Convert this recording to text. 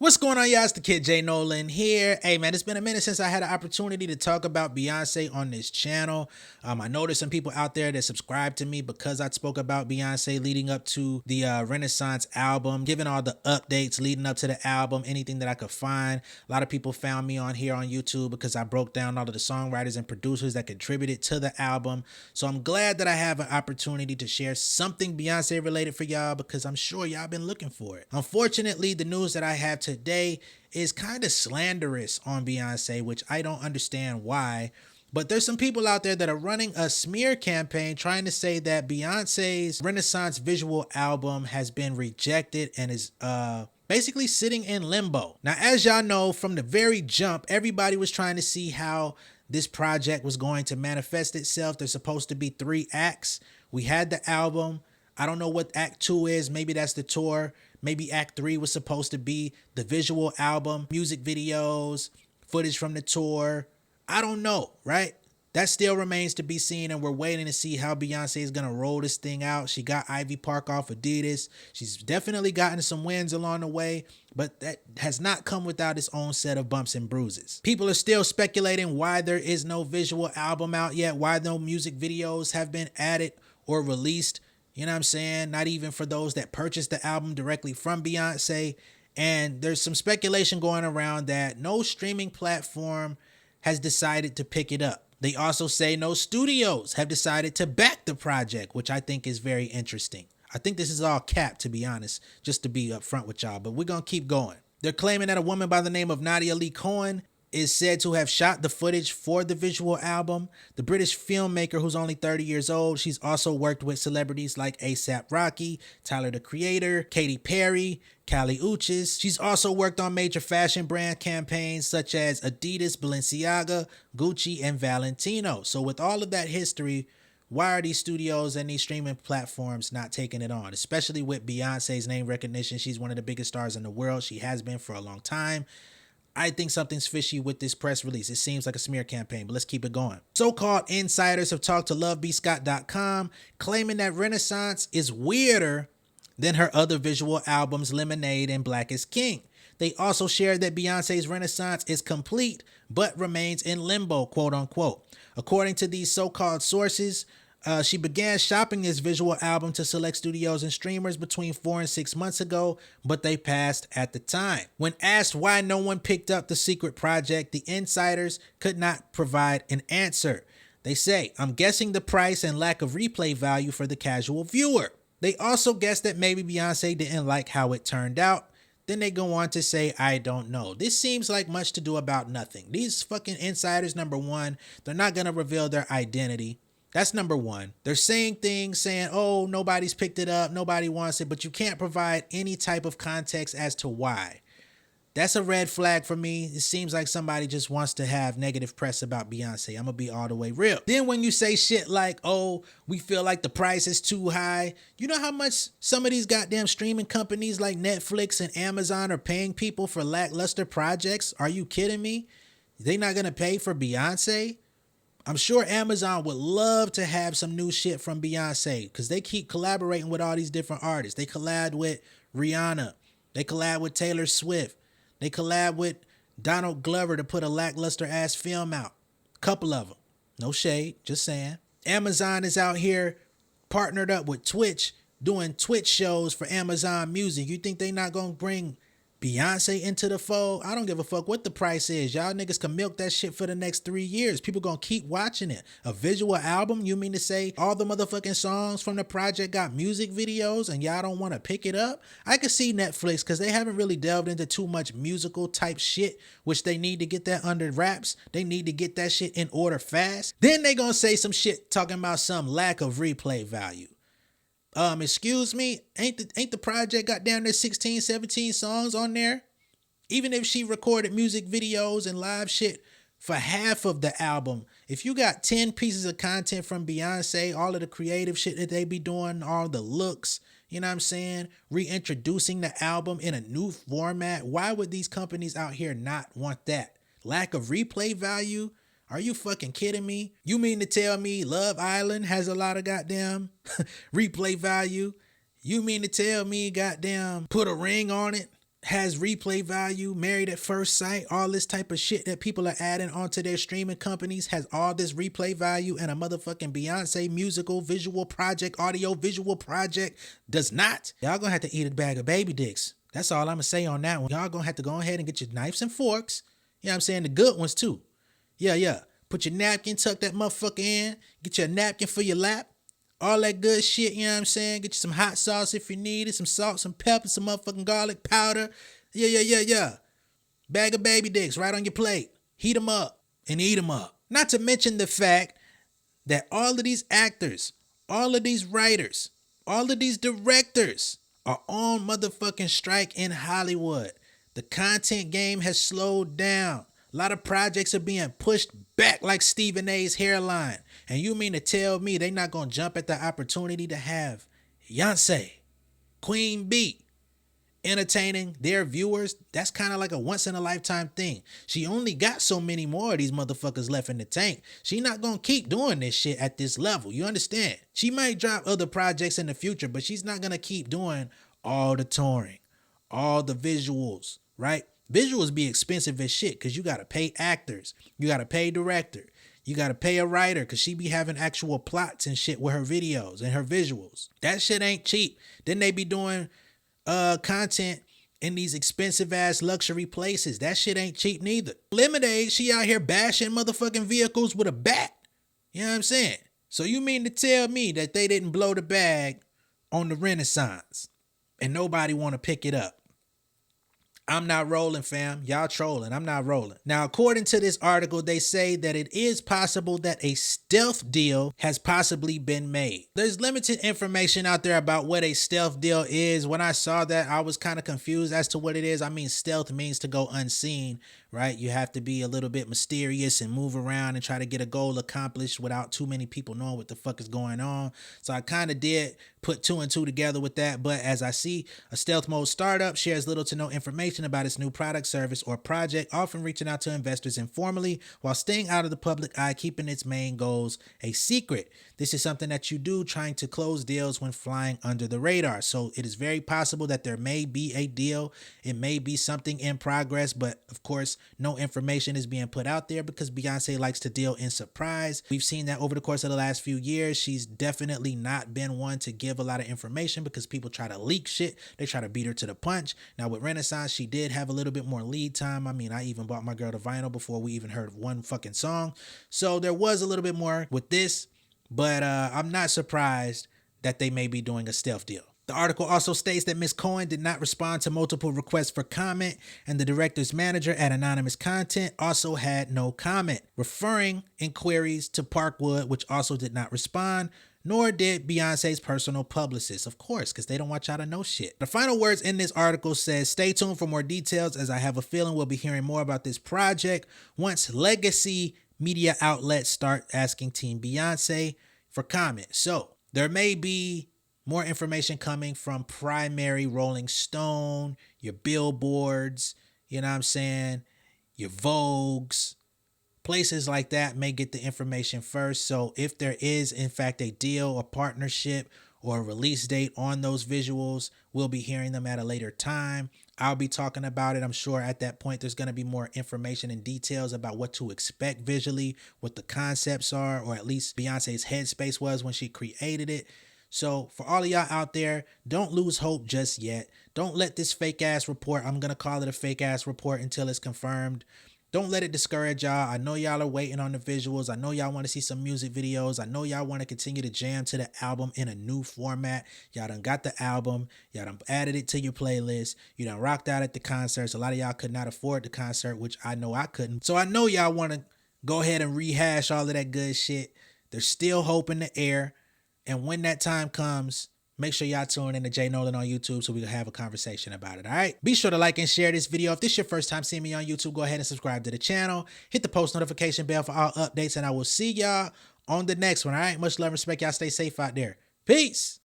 What's going on, y'all? It's the Kid J Nolan here. Hey, man, it's been a minute since I had an opportunity to talk about Beyonce on this channel. I know there's some people out there that subscribe to me because I spoke about Beyonce leading up to the Renaissance album, giving all the updates leading up to the album, anything that I could find. A lot of people found me on here on YouTube because I broke down all of the songwriters and producers that contributed to the album. So I'm glad that I have an opportunity to share something Beyonce related for y'all because I'm sure y'all been looking for it. Unfortunately, the news that I have today is kind of slanderous on Beyonce, which I don't understand why. But there's some people out there that are running a smear campaign trying to say that Beyonce's Renaissance visual album has been rejected and is basically sitting in limbo. Now, as y'all know, from the very jump, everybody was trying to see how this project was going to manifest itself. There's supposed to be 3 acts. We had the album. I don't know what Act 2 is. Maybe that's the tour. Maybe Act 3 was supposed to be the visual album, music videos, footage from the tour. I don't know, right? That still remains to be seen, and we're waiting to see how Beyonce is going to roll this thing out. She got Ivy Park off Adidas. She's definitely gotten some wins along the way, but that has not come without its own set of bumps and bruises. People are still speculating why there is no visual album out yet, why no music videos have been added or released. You know what I'm saying? Not even for those that purchased the album directly from Beyonce. And there's some speculation going around that no streaming platform has decided to pick it up. They also say no studios have decided to back the project, which I think is very interesting. I think this is all cap, to be honest, just to be upfront with y'all, but we're going to keep going. They're claiming that a woman by the name of Nadia Lee Cohen is said to have shot the footage for the visual album. The British filmmaker, who's only 30 years old, she's also worked with celebrities like A$AP Rocky, Tyler the Creator, Katy Perry, Kali Uchis. She's also worked on major fashion brand campaigns such as Adidas, Balenciaga, Gucci, and Valentino. So with all of that history, why are these studios and these streaming platforms not taking it on? Especially with Beyonce's name recognition. She's one of the biggest stars in the world. She has been for a long time. I think something's fishy with this press release. It seems like a smear campaign, but let's keep it going. So-called insiders have talked to lovebscott.com, claiming that Renaissance is weirder than her other visual albums, Lemonade and Black is King. They also shared that Beyonce's Renaissance is complete, but remains in limbo, quote unquote. According to these so-called sources, she began shopping this visual album to select studios and streamers between 4 and 6 months ago, but they passed at the time. When asked why no one picked up the secret project, the insiders could not provide an answer. They say, "I'm guessing the price and lack of replay value for the casual viewer." They also guessed that maybe Beyonce didn't like how it turned out. Then they go on to say, "I don't know." This seems like much to do about nothing. These fucking insiders, number one, they're not going to reveal their identity. That's number one. They're saying things saying, oh, nobody's picked it up, nobody wants it, but you can't provide any type of context as to why. That's a red flag for me. It seems like somebody just wants to have negative press about Beyonce. I'm going to be all the way real. Then when you say shit like, oh, we feel like the price is too high. You know how much some of these goddamn streaming companies like Netflix and Amazon are paying people for lackluster projects? Are you kidding me? They not going to pay for Beyonce? I'm sure Amazon would love to have some new shit from Beyonce because they keep collaborating with all these different artists. They collab with Rihanna. They collab with Taylor Swift. They collab with Donald Glover to put a lackluster ass film out. Couple of them. No shade, just saying. Amazon is out here partnered up with Twitch, doing Twitch shows for Amazon Music. You think they not gonna bring Beyonce into the fold? I don't give a fuck what the price is. Y'all niggas can milk that shit for the next 3 years. People gonna keep watching it. A visual album? You mean to say all the motherfucking songs from the project got music videos and y'all don't want to pick it up? I could see Netflix because they haven't really delved into too much musical type shit, which they need to get that under wraps. They need to get that shit in order fast. Then they gonna say some shit talking about some lack of replay value. Excuse me, ain't the project got down there 16, 17 songs on there? Even if she recorded music videos and live shit for half of the album, if you got 10 pieces of content from Beyonce, all of the creative shit that they be doing, all the looks, you know what I'm saying, reintroducing the album in a new format, why would these companies out here not want that? Lack of replay value? Are you fucking kidding me? You mean to tell me Love Island has a lot of goddamn replay value? You mean to tell me goddamn Put a Ring on It has replay value, Married at First Sight, all this type of shit that people are adding onto their streaming companies has all this replay value, and a motherfucking Beyonce musical visual project, audio visual project does not. Y'all gonna have to eat a bag of baby dicks. That's all I'm gonna say on that one. Y'all gonna have to go ahead and get your knives and forks. You know what I'm saying? The good ones too. Yeah. Put your napkin, tuck that motherfucker in. Get your napkin for your lap. All that good shit, you know what I'm saying? Get you some hot sauce if you need it, some salt, some pepper, some motherfucking garlic powder. Yeah. Bag of baby dicks right on your plate. Heat them up and eat them up. Not to mention the fact that all of these actors, all of these writers, all of these directors are on motherfucking strike in Hollywood. The content game has slowed down. A lot of projects are being pushed back like Stephen A's hairline. And you mean to tell me they not gonna jump at the opportunity to have Beyonce, Queen Bee, entertaining their viewers? That's kind of like a once in a lifetime thing. She only got so many more of these motherfuckers left in the tank. She not gonna keep doing this shit at this level. You understand? She might drop other projects in the future, but she's not gonna keep doing all the touring, all the visuals, right? Visuals be expensive as shit because you gotta pay actors, you gotta pay director, you gotta pay a writer because she be having actual plots and shit with her videos and her visuals. That shit ain't cheap. Then they be doing content in these expensive ass luxury places. That shit ain't cheap neither. Lemonade, she out here bashing motherfucking vehicles with a bat. You know what I'm saying? So you mean to tell me that they didn't blow the bag on the Renaissance and nobody want to pick it up? I'm not rolling, fam. Y'all trolling. I'm not rolling. Now, according to this article, they say that it is possible that a stealth deal has possibly been made. There's limited information out there about what a stealth deal is. When I saw that, I was kind of confused as to what it is. I mean, stealth means to go unseen, right? You have to be a little bit mysterious and move around and try to get a goal accomplished without too many people knowing what the fuck is going on. So I kind of did put two and two together with that. But as I see, a stealth mode startup shares little to no information about its new product, service, or project, often reaching out to investors informally while staying out of the public eye, keeping its main goals a secret. This is something that you do trying to close deals when flying under the radar. So it is very possible that there may be a deal. It may be something in progress, but of course, no information is being put out there because Beyonce likes to deal in surprise. We've seen that over the course of the last few years. She's definitely not been one to give a lot of information because people try to leak shit. They try to beat her to the punch. Now with Renaissance, she did have a little bit more lead time. I mean, I even bought my girl the vinyl before we even heard one fucking song. So there was a little bit more with this, but I'm not surprised that they may be doing a stealth deal. The article also states that Ms. Cohen did not respond to multiple requests for comment, and the director's manager at Anonymous Content also had no comment, referring inquiries to Parkwood, which also did not respond, nor did Beyonce's personal publicist, of course, because they don't want y'all to know shit. The final words in this article says, stay tuned for more details, as I have a feeling we'll be hearing more about this project once legacy media outlets start asking Team Beyonce for comment. So there may be more information coming from primary Rolling Stone, your billboards, you know what I'm saying, your Vogues, places like that may get the information first. So if there is in fact a deal, a partnership, or a release date on those visuals, we'll be hearing them at a later time. I'll be talking about it. I'm sure at that point there's going to be more information and details about what to expect visually, what the concepts are, or at least Beyonce's headspace was when she created it. So for all of y'all out there, don't lose hope just yet. Don't let this fake ass report, I'm going to call it a fake ass report until it's confirmed. Don't let it discourage y'all. I know y'all are waiting on the visuals. I know y'all want to see some music videos. I know y'all want to continue to jam to the album in a new format. Y'all done got the album. Y'all done added it to your playlist. You done rocked out at the concerts. A lot of y'all could not afford the concert, which I know I couldn't. So I know y'all want to go ahead and rehash all of that good shit. There's still hope in the air. And when that time comes, make sure y'all tune in to Jay Nolan on YouTube so we can have a conversation about it, all right? Be sure to like and share this video. If this is your first time seeing me on YouTube, go ahead and subscribe to the channel. Hit the post notification bell for all updates, and I will see y'all on the next one, all right? Much love and respect. Y'all stay safe out there. Peace.